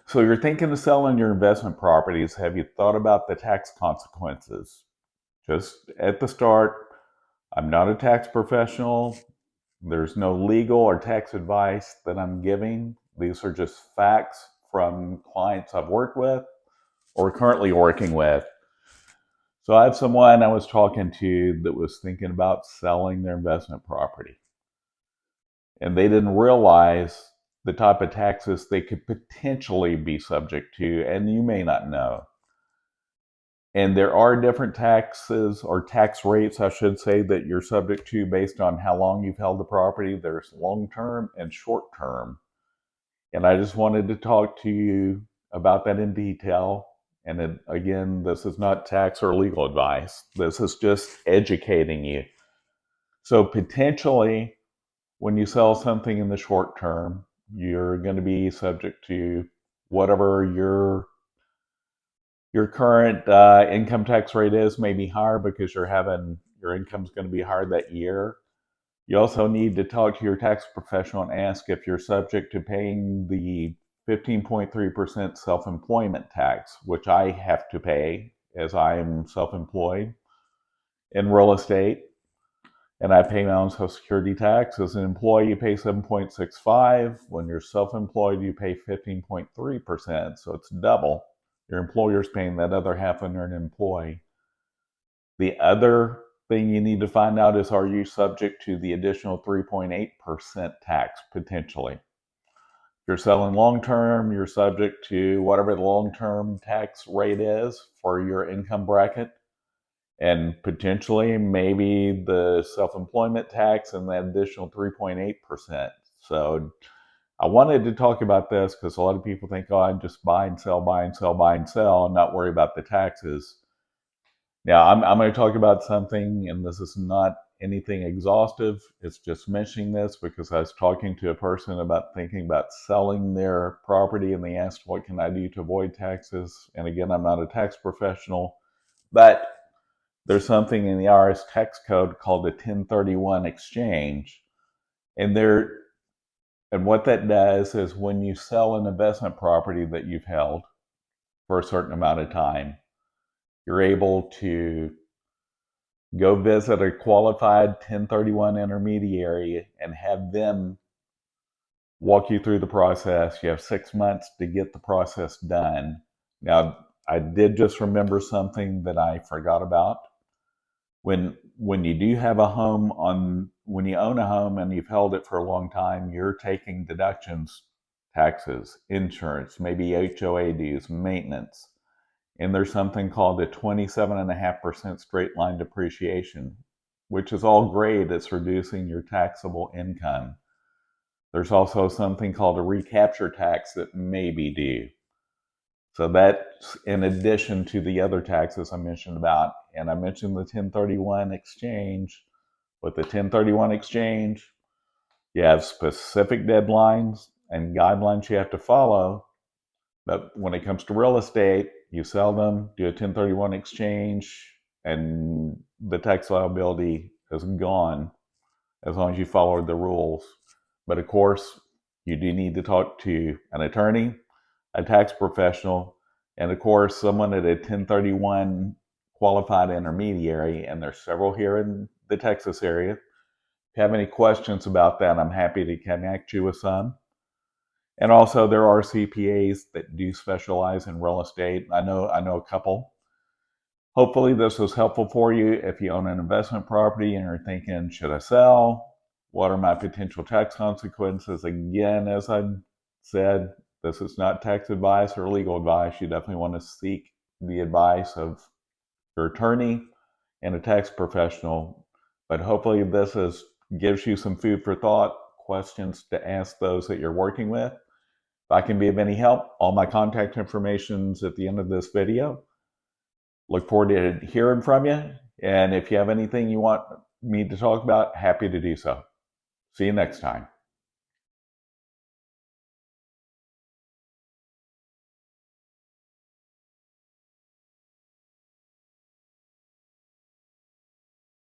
So you're thinking of selling your investment properties. Have you thought about the tax consequences? Just at the start, I'm not a tax professional. There's no legal or tax advice that I'm giving. These are just facts from clients I've worked with or currently working with. So I have someone I was talking to that was thinking about selling their investment property. And they didn't realize the type of taxes they could potentially be subject to, and you may not know. And there are different taxes or tax rates, I should say, that you're subject to based on how long you've held the property. There's long term and short term. And I just wanted to talk to you about that in detail. And again, this is not tax or legal advice, this is just educating you. So, potentially, when you sell something in the short term, you're going to be subject to whatever your current income tax rate is, may be higher because your income's going to be higher that year. You also need to talk to your tax professional and ask if you're subject to paying the 15.3% self-employment tax, which I have to pay as I am self-employed in real estate, and I pay my own Social Security tax. As an employee, you pay 7.65. When you're self-employed, you pay 15.3%, so it's double. Your employer's paying that other half when you're an employee. The other thing you need to find out is, are you subject to the additional 3.8% tax potentially? If you're selling long term, you're subject to whatever the long term tax rate is for your income bracket, and potentially maybe the self employment tax and that additional 3.8%. So I wanted to talk about this because a lot of people think, oh, I just buy and sell, buy and sell, buy and sell, and not worry about the taxes. Now, I'm going to talk about something, and this is not anything exhaustive. It's just mentioning this because I was talking to a person about thinking about selling their property, and they asked, what can I do to avoid taxes? And again, I'm not a tax professional, but there's something in the IRS tax code called a 1031 exchange. And what that does is when you sell an investment property that you've held for a certain amount of time, you're able to go visit a qualified 1031 intermediary and have them walk you through the process. You have 6 months to get the process done. Now, I did just remember something that I forgot about. When you do have a home when you own a home and you've held it for a long time, you're taking deductions, taxes, insurance, maybe HOA dues, maintenance. And there's something called a 27.5% straight line depreciation, which is all great. It's reducing your taxable income. There's also something called a recapture tax that may be due. So that's in addition to the other taxes I mentioned about. And I mentioned the 1031 exchange. With the 1031 exchange, you have specific deadlines and guidelines you have to follow. But when it comes to real estate, you sell them, do a 1031 exchange, and the tax liability is gone as long as you follow the rules. But of course, you do need to talk to an attorney, a tax professional, and of course, someone at a 1031 qualified intermediary, and there's several here in the Texas area. If you have any questions about that, I'm happy to connect you with some. And also, there are CPAs that do specialize in real estate. I know a couple. Hopefully, this was helpful for you. If you own an investment property and are thinking, should I sell? What are my potential tax consequences? Again, as I said, this is not tax advice or legal advice. You definitely want to seek the advice of your attorney and a tax professional. But hopefully, gives you some food for thought, questions to ask those that you're working with. If I can be of any help, all my contact information's at the end of this video. Look forward to hearing from you. And if you have anything you want me to talk about, happy to do so. See you next time.